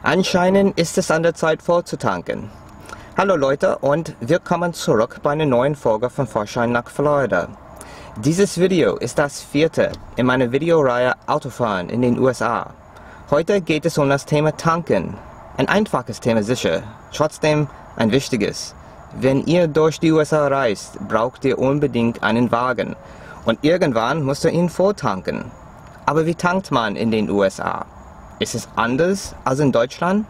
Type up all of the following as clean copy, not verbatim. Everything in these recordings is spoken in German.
Anscheinend ist es an der Zeit vorzutanken. Hallo Leute und willkommen zurück bei einer neuen Folge von Fahrschein nach Florida. Dieses Video ist das 4. in meiner Videoreihe Autofahren in den USA. Heute geht es um das Thema Tanken. Ein einfaches Thema sicher, trotzdem ein wichtiges. Wenn ihr durch die USA reist, braucht ihr unbedingt einen Wagen und irgendwann müsst ihr ihn volltanken. Aber wie tankt man in den USA? Ist es anders als in Deutschland?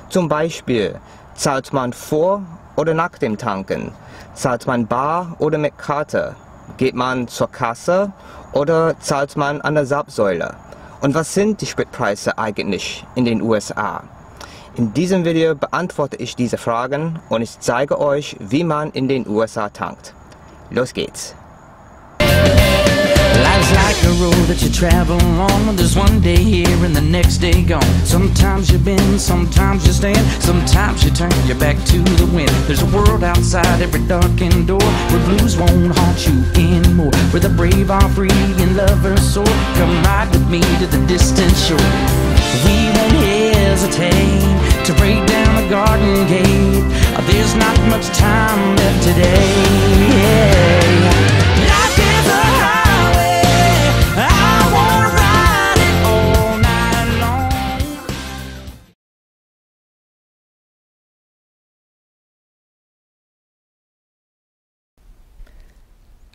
Zum Beispiel, zahlt man vor oder nach dem Tanken? Zahlt man bar oder mit Karte? Geht man zur Kasse oder zahlt man an der Zapfsäule? Und was sind die Spritpreise eigentlich in den USA? In diesem Video beantworte ich diese Fragen und ich zeige euch, wie man in den USA tankt. Los geht's! Life's like a road that you travel on. There's one day here and the next day gone. Sometimes you bend, sometimes you stand, sometimes you turn your back to the wind. There's a world outside every darkened door, where blues won't haunt you anymore, where the brave are free and lovers soar. Come ride with me to the distant shore. We won't hesitate to break down the garden gate. There's not much time left today. Life is a highway, I wanna ride it all night long.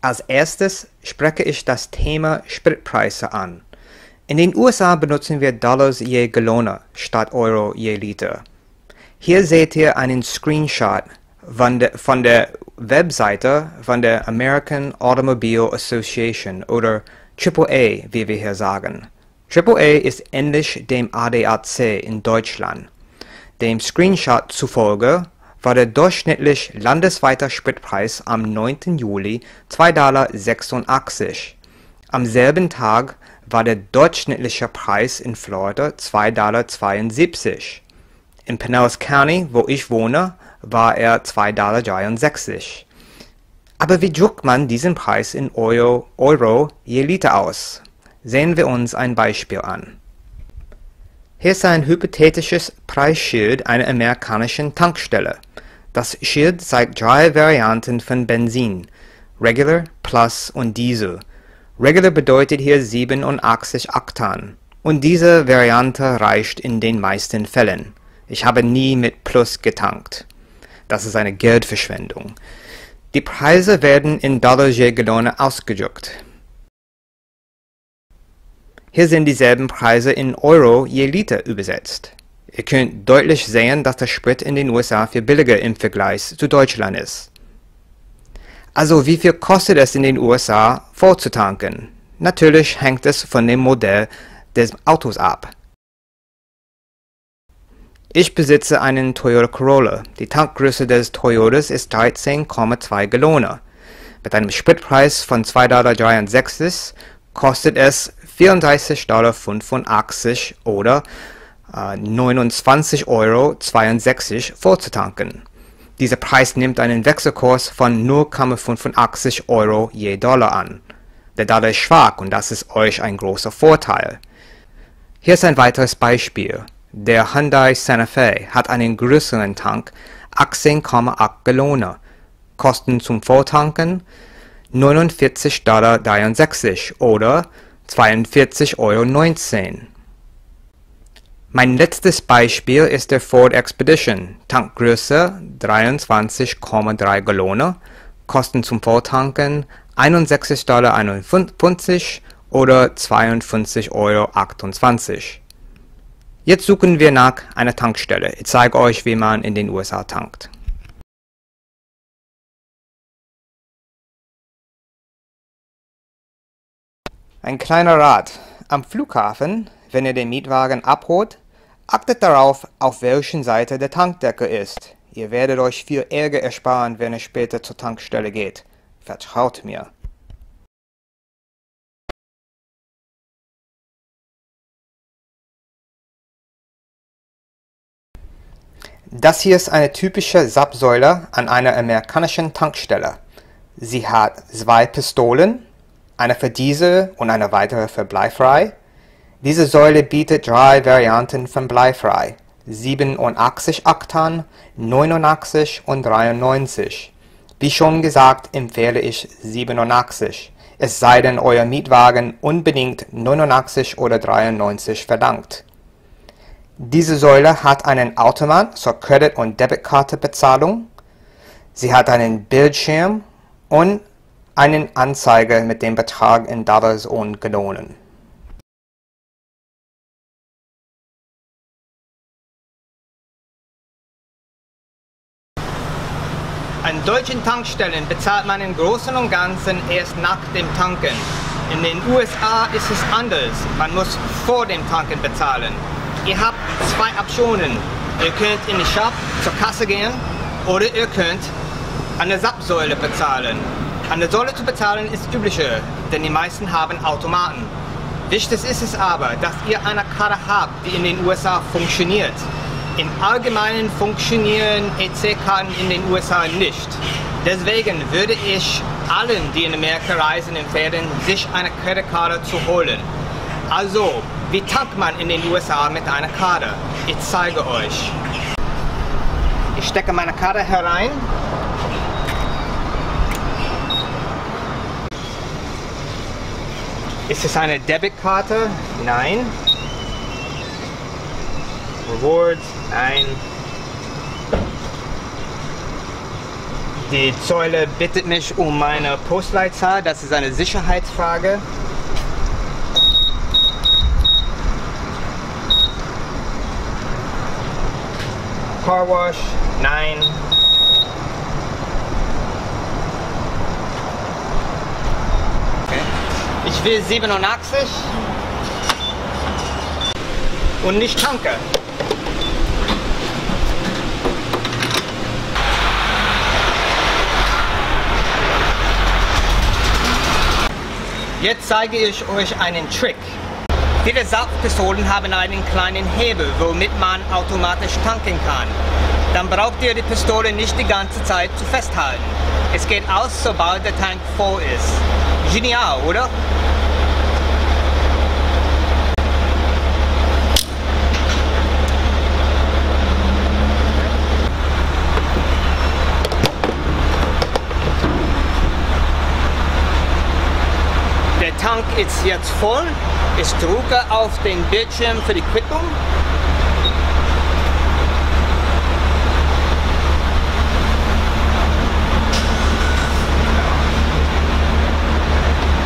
Als erstes spreche ich das Thema Spritpreise an. In den USA benutzen wir Dollars je Gallone statt Euro je Liter. Hier seht ihr einen Screenshot von der Webseite von der American Automobile Association oder AAA, wie wir hier sagen. AAA ist ähnlich dem ADAC in Deutschland. Dem Screenshot zufolge war der durchschnittliche landesweite Spritpreis am 9. Juli $2,86. Am selben Tag war der durchschnittliche Preis in Florida $2,72. In Pinellas County, wo ich wohne, war er $2,63. Aber wie drückt man diesen Preis in Euro je Liter aus? Sehen wir uns ein Beispiel an. Hier ist ein hypothetisches Preisschild einer amerikanischen Tankstelle. Das Schild zeigt 3 Varianten von Benzin: Regular, Plus und Diesel. Regular bedeutet hier 87 Oktan. Und diese Variante reicht in den meisten Fällen. Ich habe nie mit Plus getankt. Das ist eine Geldverschwendung. Die Preise werden in Dollar je Gallone ausgedrückt. Hier sind dieselben Preise in Euro je Liter übersetzt. Ihr könnt deutlich sehen, dass der Sprit in den USA viel billiger im Vergleich zu Deutschland ist. Also wie viel kostet es in den USA vorzutanken? Natürlich hängt es von dem Modell des Autos ab. Ich besitze einen Toyota Corolla. Die Tankgröße des Toyotas ist 13,2 Gallone. Mit einem Spritpreis von $2,63 kostet es $34,85 oder 29,62 € vorzutanken. Dieser Preis nimmt einen Wechselkurs von 0,85 € je Dollar an. Der Dollar ist schwach und das ist euch ein großer Vorteil. Hier ist ein weiteres Beispiel. Der Hyundai Santa Fe hat einen größeren Tank, 18,8 Gallone. Kosten zum Volltanken $49,63 oder 42,19 €. Mein letztes Beispiel ist der Ford Expedition, Tankgröße 23,3 Gallone, Kosten zum Volltanken $61,51 oder 52,28 €. Jetzt suchen wir nach einer Tankstelle. Ich zeige euch, wie man in den USA tankt. Ein kleiner Rat. Am Flughafen, wenn ihr den Mietwagen abholt, achtet darauf, auf welchen Seite der Tankdeckel ist. Ihr werdet euch viel Ärger ersparen, wenn ihr später zur Tankstelle geht. Vertraut mir. Das hier ist eine typische Zapfsäule an einer amerikanischen Tankstelle. Sie hat 2 Pistolen, eine für Diesel und eine weitere für bleifrei. Diese Säule bietet 3 Varianten von bleifrei: 87 Oktan, 89 und 93. Wie schon gesagt, empfehle ich 87, es sei denn, euer Mietwagen unbedingt 89 oder 93 verlangt. Diese Säule hat einen Automat zur Credit- und Debitkartenbezahlung. Sie hat einen Bildschirm und einen Anzeiger mit dem Betrag in Dollars und Gallonen. An deutschen Tankstellen bezahlt man im Großen und Ganzen erst nach dem Tanken. In den USA ist es anders. Man muss vor dem Tanken bezahlen. Ihr habt zwei Optionen. Ihr könnt in den Shop zur Kasse gehen oder ihr könnt an der Zapfsäule bezahlen. An der Säule zu bezahlen ist üblicher, denn die meisten haben Automaten. Wichtig ist es aber, dass ihr eine Karte habt, die in den USA funktioniert. Im Allgemeinen funktionieren EC-Karten in den USA nicht. Deswegen würde ich allen, die in Amerika reisen, empfehlen, sich eine Kreditkarte zu holen. Also, wie tankt man in den USA mit einer Karte? Ich zeige euch. Ich stecke meine Karte herein. Ist es eine Debitkarte? Nein. Rewards? Nein. Die Säule bittet mich um meine Postleitzahl, das ist eine Sicherheitsfrage. Car Wash? Nein. Okay. Ich will 87 und nicht tanke. Jetzt zeige ich euch einen Trick. Viele Saugpistolen haben einen kleinen Hebel, womit man automatisch tanken kann. Dann braucht ihr die Pistole nicht die ganze Zeit zu festhalten. Es geht aus, sobald der Tank voll ist. Genial, oder? Der Tank ist jetzt voll. Ich drücke auf den Bildschirm für die Quittung.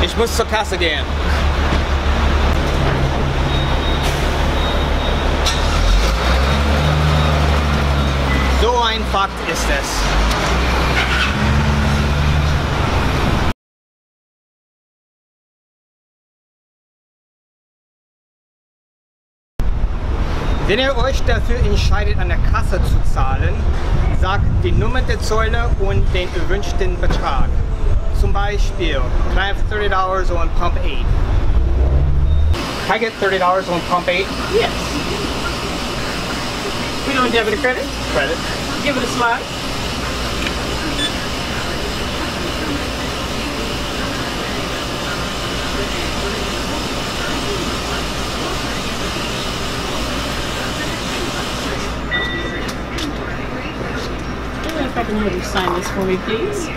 Ich muss zur Kasse gehen. So einfach ist es. Wenn ihr euch dafür entscheidet, an der Kasse zu zahlen, sagt die Nummer der Säule und den erwünschten Betrag. Zum Beispiel, can I have $30 on pump 8? Can I get $30 on pump 8? Yes. We doing debit or credit? Credit. Give it a slide. If I can have you sign this for me, please.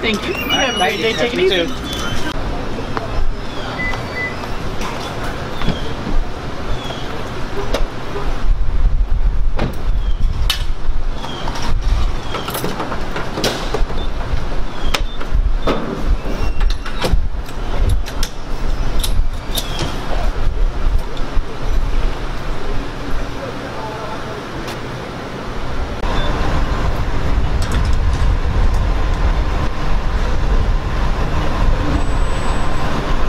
Thank you. You have a great day. Take it easy.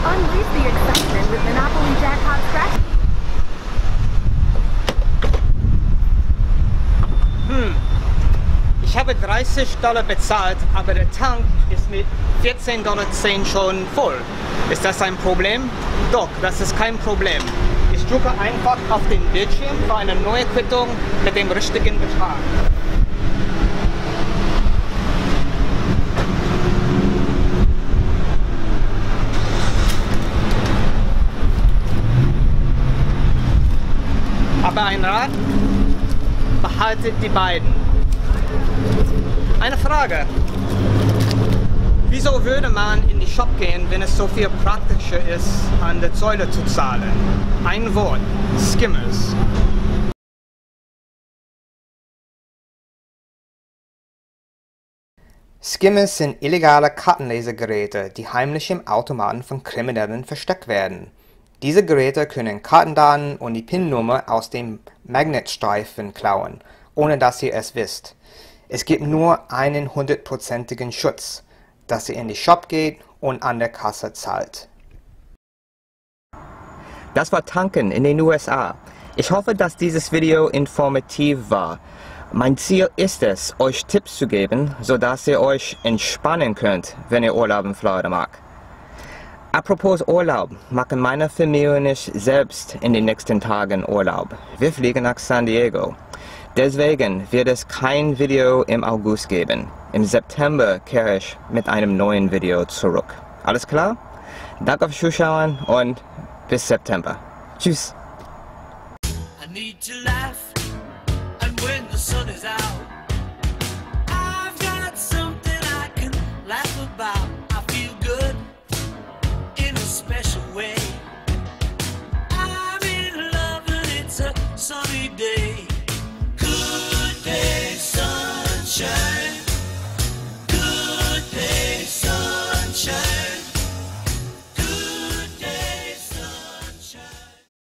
Unleash the excitement with Monopoly Jackpot Scratch. Ich habe $30 bezahlt, aber der Tank ist mit $14,10 schon voll. Ist das ein Problem? Doch, das ist kein Problem. Ich drücke einfach auf den Bildschirm für eine neue Quittung mit dem richtigen Betrag. Rat? Behaltet die beiden. Eine Frage. Wieso würde man in die Shop gehen, wenn es so viel praktischer ist, an der Säule zu zahlen? Ein Wort. Skimmers. Skimmers sind illegale Kartenlesegeräte, die heimlich im Automaten von Kriminellen versteckt werden. Diese Geräte können Kartendaten und die PIN-Nummer aus dem Magnetstreifen klauen, ohne dass ihr es wisst. Es gibt nur einen 100%igen Schutz, dass ihr in die Shop geht und an der Kasse zahlt. Das war Tanken in den USA. Ich hoffe, dass dieses Video informativ war. Mein Ziel ist es, euch Tipps zu geben, sodass ihr euch entspannen könnt, wenn ihr Urlaub in Florida macht. Apropos Urlaub, machen meine Familie und ich selbst in den nächsten Tagen Urlaub. Wir fliegen nach San Diego. Deswegen wird es kein Video im August geben. Im September kehre ich mit einem neuen Video zurück. Alles klar? Danke fürs Zuschauen und bis September. Tschüss!